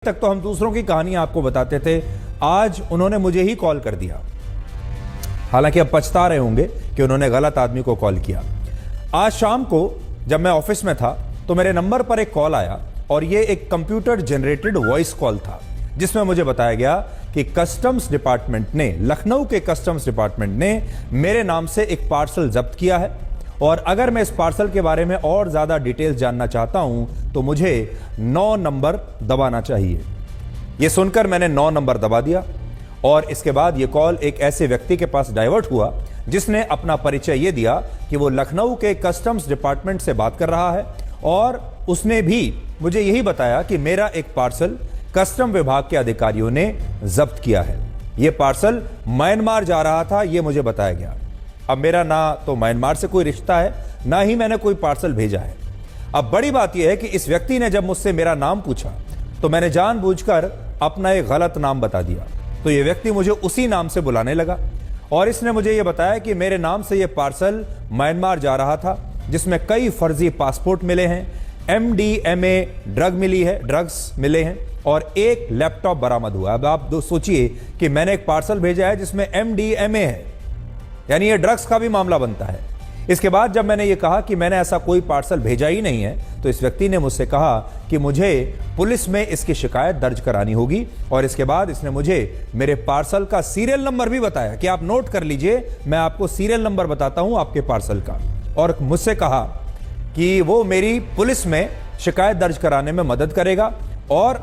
तक तो हम दूसरों की कहानी आपको बताते थे, आज उन्होंने मुझे ही कॉल कर दिया। हालांकि अब पछता रहे होंगे कि उन्होंने गलत आदमी को कॉल किया। आज शाम को जब मैं ऑफिस में था तो मेरे नंबर पर एक कॉल आया और ये एक कंप्यूटर जनरेटेड वॉइस कॉल था, जिसमें मुझे बताया गया कि कस्टम्स डिपार्टमेंट ने, लखनऊ के कस्टम्स डिपार्टमेंट ने मेरे नाम से एक पार्सल जब्त किया है और अगर मैं इस पार्सल के बारे में और ज्यादा डिटेल्स जानना चाहता हूं तो मुझे 9 नंबर दबाना चाहिए। यह सुनकर मैंने 9 नंबर दबा दिया और इसके बाद यह कॉल एक ऐसे व्यक्ति के पास डाइवर्ट हुआ जिसने अपना परिचय यह दिया कि वो लखनऊ के कस्टम्स डिपार्टमेंट से बात कर रहा है और उसने भी मुझे यही बताया कि मेरा एक पार्सल कस्टम विभाग के अधिकारियों ने जब्त किया है। यह पार्सल म्यांमार जा रहा था, यह मुझे बताया गया। अब मेरा ना तो म्यांमार से कोई रिश्ता है, ना ही मैंने कोई पार्सल भेजा है। अब बड़ी बात यह है कि इस व्यक्ति ने जब मुझसे मेरा नाम पूछा तो मैंने जानबूझकर अपना एक गलत नाम बता दिया। तो यह व्यक्ति मुझे उसी नाम से बुलाने लगा और इसने मुझे यह बताया कि मेरे नाम से यह पार्सल म्यांमार जा रहा था, जिसमें कई फर्जी पासपोर्ट मिले हैं, MDMA ड्रग मिली है, ड्रग्स मिले हैं और एक लैपटॉप बरामद हुआ। अब आप सोचिए कि मैंने एक पार्सल भेजा है जिसमें MDMA है, यानी ये ड्रग्स का भी मामला बनता है। इसके बाद जब मैंने ये कहा कि मैंने ऐसा कोई पार्सल भेजा ही नहीं है तो इस व्यक्ति ने मुझसे कहा कि मुझे पुलिस में इसकी शिकायत दर्ज करानी होगी और इसके बाद इसने मुझे मेरे पार्सल का सीरियल नंबर भी बताया कि आप नोट कर लीजिए, मैं आपको सीरियल नंबर बताता हूं आपके पार्सल का, और मुझसे कहा कि वो मेरी पुलिस में शिकायत दर्ज कराने में मदद करेगा। और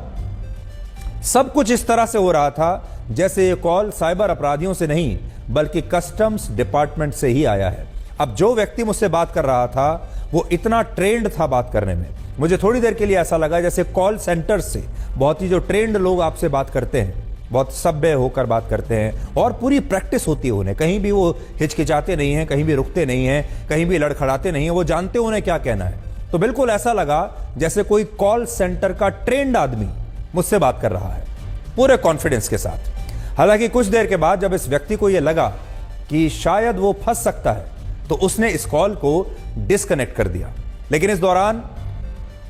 सब कुछ इस तरह से हो रहा था जैसे ये कॉल साइबर अपराधियों से नहीं बल्कि कस्टम्स डिपार्टमेंट से ही आया है। अब जो व्यक्ति मुझसे बात कर रहा था वो इतना ट्रेंड था बात करने में, मुझे थोड़ी देर के लिए ऐसा लगा जैसे कॉल सेंटर से बहुत ही जो ट्रेंड लोग आपसे बात करते हैं, बहुत सभ्य होकर बात करते हैं और पूरी प्रैक्टिस होती है उन्हें, कहीं भी वो हिचकिचाते नहीं हैं, कहीं भी रुकते नहीं हैं, कहीं भी लड़खड़ाते नहीं हैं, वो जानते उन्हें क्या कहना है। तो बिल्कुल ऐसा लगा जैसे कोई कॉल सेंटर का ट्रेंड आदमी मुझसे बात कर रहा है पूरे कॉन्फिडेंस के साथ। हालांकि कुछ देर के बाद जब इस व्यक्ति को यह लगा कि शायद वो फंस सकता है तो उसने इस कॉल को डिस्कनेक्ट कर दिया। लेकिन इस दौरान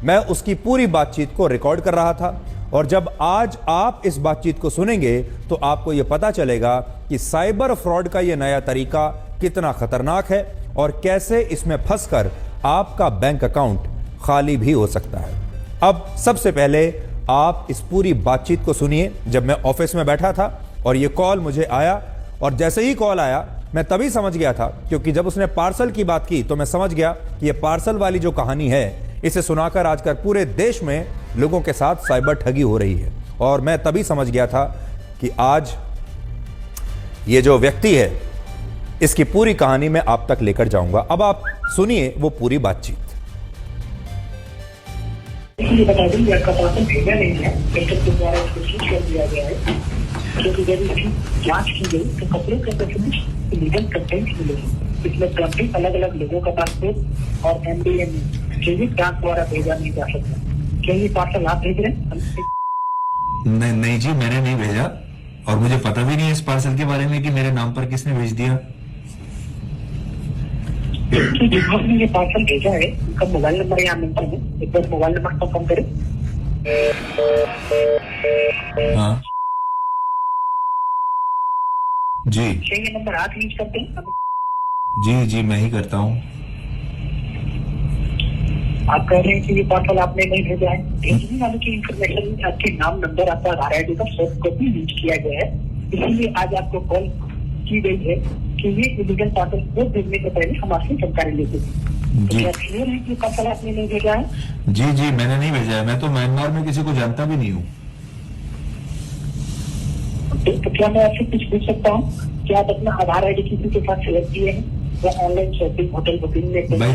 मैं उसकी पूरी बातचीत को रिकॉर्ड कर रहा था और जब आज आप इस बातचीत को सुनेंगे तो आपको यह पता चलेगा कि साइबर फ्रॉड का यह नया तरीका कितना खतरनाक है और कैसे इसमें फंसकर आपका बैंक अकाउंट खाली भी हो सकता है। अब सबसे पहले आप इस पूरी बातचीत को सुनिए। जब मैं ऑफिस में बैठा था और ये कॉल मुझे आया और जैसे ही कॉल आया मैं तभी समझ गया था, क्योंकि जब उसने पार्सल की बात की तो मैं समझ गया कि ये पार्सल वाली जो कहानी है इसे सुनाकर आजकल पूरे देश में लोगों के साथ साइबर ठगी हो रही है। और मैं तभी समझ गया था कि आज ये जो व्यक्ति है इसकी पूरी कहानी मैं आप तक लेकर जाऊंगा। अब आप सुनिए वो पूरी बातचीत। ये बता दूं आपका पार्सल भेजा नहीं है, कस्टम के द्वारा इसको सीज कर दिया गया है, क्योंकि जब इसकी जांच की गई तो कपड़े के अंदर कुछ इलीगल कंटेंट मिले हैं। इसमें काफी अलग अलग लोगों का पासपोर्ट और MDMA जो भी डाक द्वारा भेजा नहीं जा सकता। क्या ये पार्सल आप भेज रहे हैं? नहीं जी, मैंने नहीं भेजा और मुझे पता भी नहीं इस पार्सल के बारे में कि मेरे नाम पर किसने भेज दिया। जिन्होंने ये पार्सल भेजा है उनका मोबाइल नंबर यहाँ मिलता है, एक बार मोबाइल नंबर कंफर्म करें। हाँ जी, ये नंबर आप यूज करते हैं? जी मैं ही करता हूँ। आप कह रहे हैं कि ये पार्सल आपने नहीं भेजा है। भेजने वाले की इंफॉर्मेशन, आपके नाम, नंबर, आपका आधार ID का सॉफ्ट कॉपी यूज किया गया है, इसीलिए आज आपको कॉल की गई है कि ये इलीगल पार्सल को भेजने से पहले हम आपसे जानकारी लेते हैं। जी क्लियर है कि पार्सल आपने नहीं भेजा है? जी मैंने नहीं भेजा है, मैं तो म्यांमार में किसी को जानता भी नहीं हूँ। तो क्या मैं आपसे कुछ पूछ सकता हूँ कि आप अपना आधार ID किसी के साथ शेयर किए हैं या ऑनलाइन शॉपिंग, होटल बुकिंग में? भाई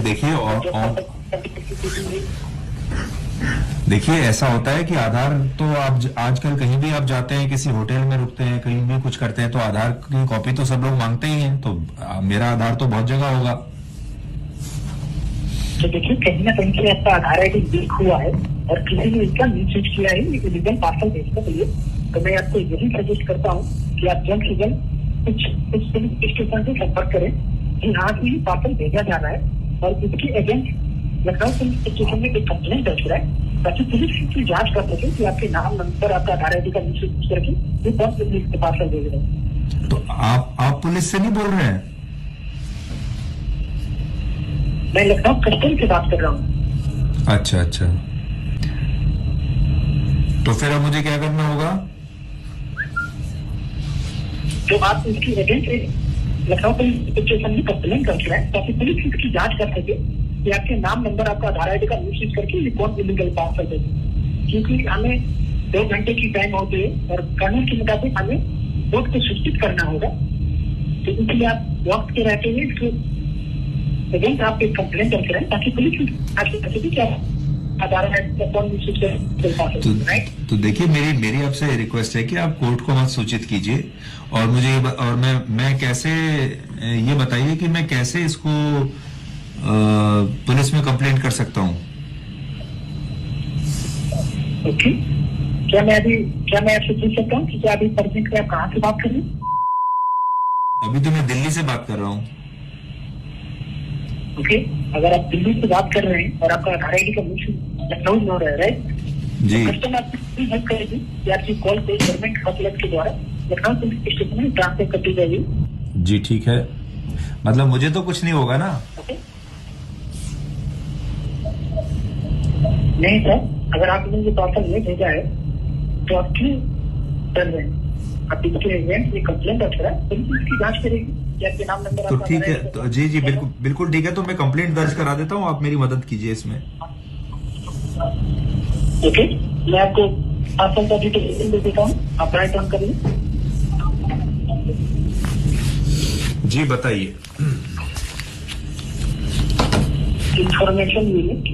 देखिए ऐसा होता है कि आधार तो आप आजकल कहीं भी आप जाते हैं, किसी होटल में रुकते हैं, कहीं भी कुछ करते हैं तो आधार की कॉपी तो सब लोग मांगते ही हैं, तो मेरा आधार तो बहुत जगह होगा। तो देखिए कहीं ना कहीं से आपका आधार ID लीक हुआ है और किसी ने इसका मिसयूज किया है इलीगल पार्सल भेजने के लिए। तो मैं आपको यही सजेस्ट करता हूँ कि आप जल्द से जल्द कुछ स्टेशन से संपर्क करें कि हाँ की पार्सल भेजा जा रहा है और इसके एजेंट लखनऊ पुलिस स्टेशन में एक कंप्लेंट दर्ज कराए ताकि पुलिस की जांच कर सके कि आपके नाम, नंबर, आपका आधार ID का मिसयूज करके ये कौन पुलिस के पास भेज रहे हैं। तो आप पुलिस से नहीं बोल रहे हैं? मैं लखनऊ कस्टम से बात कर रहा हूँ। अच्छा अच्छा, तो फिर अब मुझे क्या करना होगा? जो आप इसकी एजेंट लखनऊ पुलिस स्टेशन में कंप्लेन कर रहे हैं ताकि पुलिस इसकी जांच कर सके कि आपके नाम, नंबर, आपका आधार ID का मिसयूज करके ये कौन इलीगल पार्सल है। क्योंकि हमें 2 घंटे की टाइम होती है और कानून के मुताबिक हमें वोट को सूचित करना होगा। तो इसलिए आप वक्त के रहते हुए इसको एजेंट आप एक कंप्लेन करके रहे ताकि पुलिस जांच कर सके क्या आधार ID का कौन मिसयूज करके, राइट। तो देखिए, मेरी आपसे रिक्वेस्ट है कि आप कोर्ट को मत सूचित कीजिए और मुझे और मैं कैसे, ये बताइए कि मैं कैसे इसको पुलिस में कंप्लेंट कर सकता हूँ। ओके, क्या मैं आपसे पूछ सकता हूँ कि क्या अभी परमिट पे आप कहाँ से बात कर रहे हैं? अभी तो मैं दिल्ली से बात कर रहा हूँ। ओके, अगर आप दिल्ली से बात कर रहे हैं और आपका आधार ID का मिसयूज लखनऊ में हो रहा है, राइट, जी कस्टम आपकी हेल्प करेगी कि आपकी कॉल को गवर्नमेंट हॉटलाइन के द्वारा लखनऊ पुलिस स्टेशन में ट्रांसफर कर दी जाएगी। जी ठीक है, मतलब मुझे तो कुछ नहीं होगा ना? ओके, नहीं सर, अगर आपने ये पार्सल नहीं भेजा है तो आप क्यों कर रहे हैं? आप इसके एजेंट ये कंप्लेन कर रहा है, पुलिस इसकी जांच करेगी कि आपके नाम, नंबर, तो आपका ठीक है, आधार ID तो जी बिल्कुल ठीक है, तो मैं कंप्लेंट दर्ज करा देता हूँ, आप मेरी मदद कीजिए इसमें। ओके, मैं आपको पार्सल का डिटेल दे देता हूँ, आप राइट ऑन करिए। जी बताइए। इंफॉर्मेशन ये है